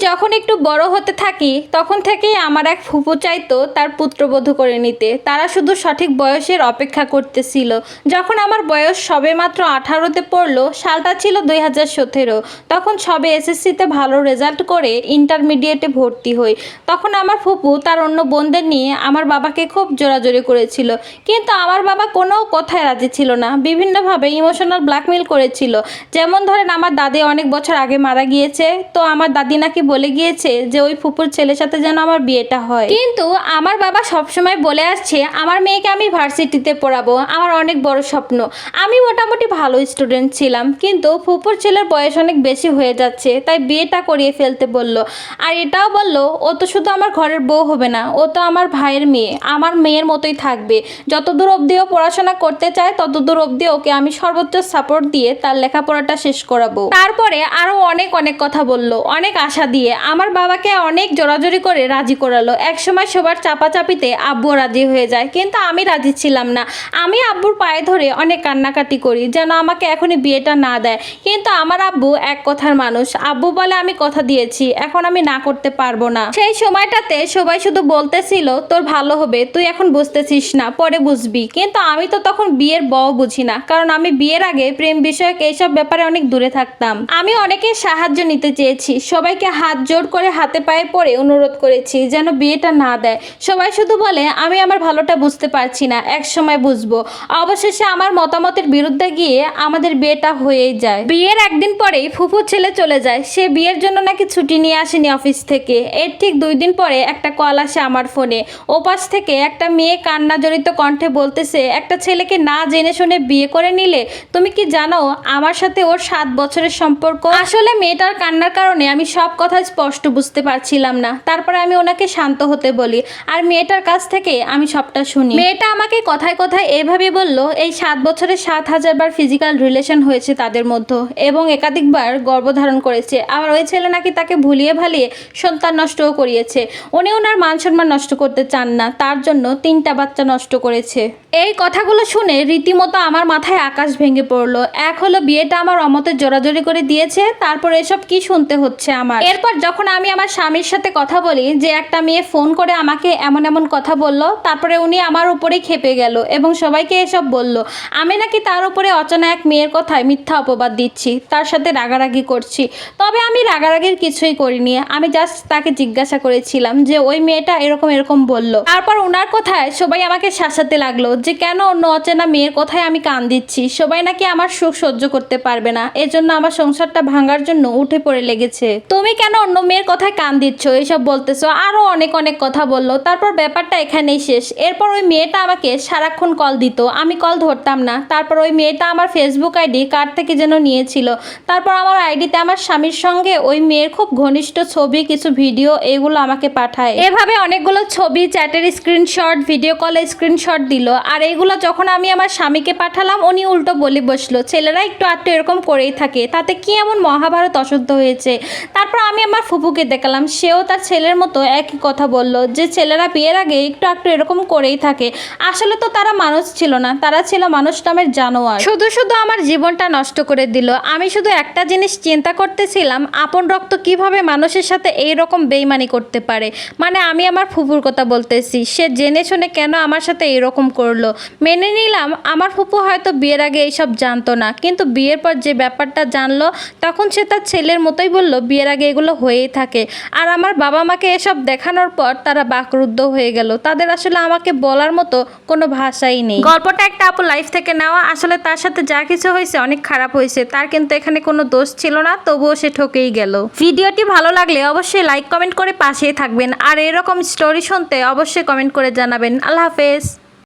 যখন একটু বড় হতে থাকি তখন থেকেই আমার এক ফুপু চাইতো তার পুত্রবধূ করে নিতে। তারা শুধু সঠিক বয়সের অপেক্ষা করতেছিল। যখন আমার বয়স সবে মাত্র 18তে পড়লো, সালটা ছিল 2017, তখন সবে এসএসসিতে ভালো রেজাল্ট করে ইন্টারমিডিয়েটে ভর্তি হই। তখন আমার ফুপু তার অন্য বোনদের নিয়ে আমার বাবাকে খুব জোরাজোরি করেছিল, কিন্তু আমার বাবা কোনো কথায় রাজি ছিল না। বিভিন্নভাবে ইমোশনাল ব্ল্যাকমেল করেছিল। যেমন ধরেন, আমার দাদি অনেক বছর আগে মারা গিয়েছে, তো আমার দাদি নাকি বলে গিয়েছে যে ওই ফুপুর ছেলের সাথে যেন আমার বিয়েটা হয়। কিন্তু আমার বাবা সবসময় বলে আসছে আমার মেয়েকে আমি ভার্সিটিতে পড়াবো, আমার অনেক বড় স্বপ্ন। আমি মোটামুটি ভালো স্টুডেন্ট ছিলাম, কিন্তু ফুপুর ছেলের বয়স অনেক বেশি হয়ে যাচ্ছে, তাই বিয়েটা করিয়ে ফেলতে বলল। আর এটাও বলল ও তো শুধু আমার ঘরের বউ হবে না, ও তো আমার ভাইয়ের মেয়ে, আমার মেয়ের মতোই থাকবে। যতদূর অবধি ও পড়াশোনা করতে চায় ততদূর অবধি ওকে আমি সর্বোচ্চ সাপোর্ট দিয়ে তার লেখাপড়াটা শেষ করাবো। তারপরে আরো অনেক কথা বলল, অনেক আশা দিয়ে আমার বাবাকে অনেক জোরাজোরি করে রাজি করালো। একসময় সবার চাপাচাপিতে আব্বু রাজি হয়ে যায়, কিন্তু আমি রাজি ছিলাম না। আমি আব্বুর পায়ে ধরে অনেক কান্নাকাটি করি যেন আমাকে এখনই বিয়েটা না দেয়, কিন্তু আমার আব্বু এক কথার মানুষ। আব্বু বলে আমি কথা দিয়েছি, এখন আমি না করতে পারবো না। সেই সময়টাতে সবাই শুধু বলতেছিল তোর ভালো হবে, তুই এখন বুঝতেছিস না, পরে বুঝবি। কিন্তু আমি তো তখন বিয়ের বউ বুঝি না, কারণ আমি বিয়ের আগে প্রেম বিষয়ক এইসব ব্যাপারে অনেক দূরে থাকতাম। আমি অনেকের সাহায্য নিতে চেয়েছি, সবাইকে হাত জোড় করে হাতে পায়ে পড়ে অনুরোধ করেছি যেন বিয়েটা না দেয়। সবাই শুধু বলে আমি আমার ভালোটা বুঝতে পারছি না, এক সময় বুঝবো। অবশেষে আমার মতামতের বিরুদ্ধে গিয়ে আমাদের বিয়েটা হয়েই যায়। বিয়ের একদিন পরেই ফুফুর ছেলে চলে যায়। সে বিয়ের জন্য নাকি ছুটি নিয়ে আসেনি অফিস থেকে। এর ঠিক 2 দিন পরে একটা কল আসে আমার ফোনে। ওপাশ থেকে একটা মেয়ে কান্না জড়িত কণ্ঠে বলতেছে, একটা ছেলেকে না জেনে শুনে বিয়ে করে নিলে, তুমি কি জানো আমার সাথে ওর 7 বছরের সম্পর্ক। আসলে মেয়েটার কান্নার কারণে আমি সব কথা স্পষ্ট বুঝতে পারছিলাম না। তারপরে আমি ওনাকে শান্ত হতে বলি, আর মেয়েটার কাছ থেকে আমি সবটা শুনি। মেয়েটা আমাকে কথায় কথায় এভাবে বলল এই 7 বছরে 7,000 বার ফিজিক্যাল রিলেশন হয়েছে তাদের মধ্যে, এবং একাধিকবার গর্ভধারণ করেছে। আবার ওই ছেলে নাকি তাকে ভুলিয়ে ভালিয়ে সন্তান নষ্টও করিয়েছে। উনি ওনার মান সম্মান নষ্ট করতে চান না, তার জন্য 3টা বাচ্চা নষ্ট করেছে। এই কথাগুলো শুনে রীতিমতো আমার মাথায় আকাশ ভেঙে পড়লো। এক হলো বিয়েটা আমার অমতে জোরাজোরি করে দিয়েছে, তারপর এসব কি শুনতে হচ্ছে আমার। এরপর যখন আমি আমার স্বামীর সাথে কথা বলি যে একটা মেয়ে ফোন করে আমাকে এমন কথা বলল, তারপরে উনি আমার উপরেই খেপে গেল এবং সবাইকে এসব বলল আমি নাকি তার উপরে অচেনা এক মেয়ের কথায় মিথ্যা অপবাদ দিচ্ছি, তার সাথে রাগারাগি করছি। তবে আমি রাগারাগির কিছুই করিনি, আমি জাস্ট তাকে জিজ্ঞাসা করেছিলাম যে ওই মেয়েটা এরকম বলল। তারপর ওনার কথায় সবাই আমাকে শাসাতে লাগলো যে কেন অন্য অচেনা মেয়ের কথায় আমি কান দিচ্ছি। সবাই নাকি আমার সুখ সহ্য করতে পারবে না, এজন্য আমার সংসারটা ভাঙার জন্য উঠে পড়ে লেগেছে। তুমি কেন অন্য মেয়ের কথায় কান দিচ্ছ, এইসব বলতেছো। আরো অনেক কথা বললো। তারপর ব্যাপারটা এখানেই শেষ। এরপর ওই মেয়েটা আমাকে সারাক্ষণ কল দিত, আমি কল ধরতাম না। তারপর ওই মেয়েটা আমার ফেসবুক আইডি কার থেকে যেন নিয়েছিল। তারপর আমার আইডিতে আমার স্বামীর সঙ্গে ওই মেয়ের খুব ঘনিষ্ঠ ছবি, কিছু ভিডিও, এগুলো আমাকে পাঠায়। এভাবে অনেকগুলো ছবি, চ্যাটের স্ক্রিনশট, ভিডিও কলে স্ক্রিনশট দিল। আর এইগুলো যখন আমি আমার স্বামীকে পাঠালাম, উনি উল্টো বলে বসলো ছেলেরা একটু আধটু এরকম করেই থাকে, তাতে কি এমন মহাভারত অশুদ্ধ হয়েছে। তারপর আমি আমার ফুপুকে দেখালাম, সেও তার ছেলের মতো একই কথা বলল যে ছেলেরা বিয়ের আগে একটু আধটু এরকম করেই থাকে। আসলে তো তারা মানুষ ছিল না, তারা ছিল মানুষ নামের জানোয়ার। শুধু আমার জীবনটা নষ্ট করে দিল। আমি শুধু একটা জিনিস চিন্তা করতেছিলাম, আপন রক্ত কিভাবে মানুষের সাথে এইরকম বেইমানি করতে পারে। মানে আমি আমার ফুপুর কথা বলতেছি, সে জেনে শুনে কেন আমার সাথে এরকম করলো। মেনে নিলাম আমার ফুপু হয়তো বিয়ের আগে এইসব জানতো না, কিন্তু বিয়ের পর যে ব্যাপারটা জানলো তখন সে তার ছেলের মতোই বলল বিয়ের আগে এগুলো হয়েই থাকে। আর আমার বাবা মাকে এসব দেখানোর পর তারা বাকরুদ্ধ হয়ে গেল। তাদের আসলে আমাকে বলার মতো কোনো ভাষাই নেই। গল্পটা একটা আপু লাইফ থেকে নেওয়া। আসলে তার সাথে যা কিছু হয়েছে অনেক খারাপ হয়েছে, তার কিন্তু এখানে কোনো দোষ ছিল না, তবুও সে ঠকেই গেল। ভিডিওটি ভালো লাগলে অবশ্যই লাইক কমেন্ট করে পাশেই থাকবেন, আর এরকম স্টোরি শুনতে অবশ্যই কমেন্ট করে জানাবেন। আল্লাহ হাফেজ।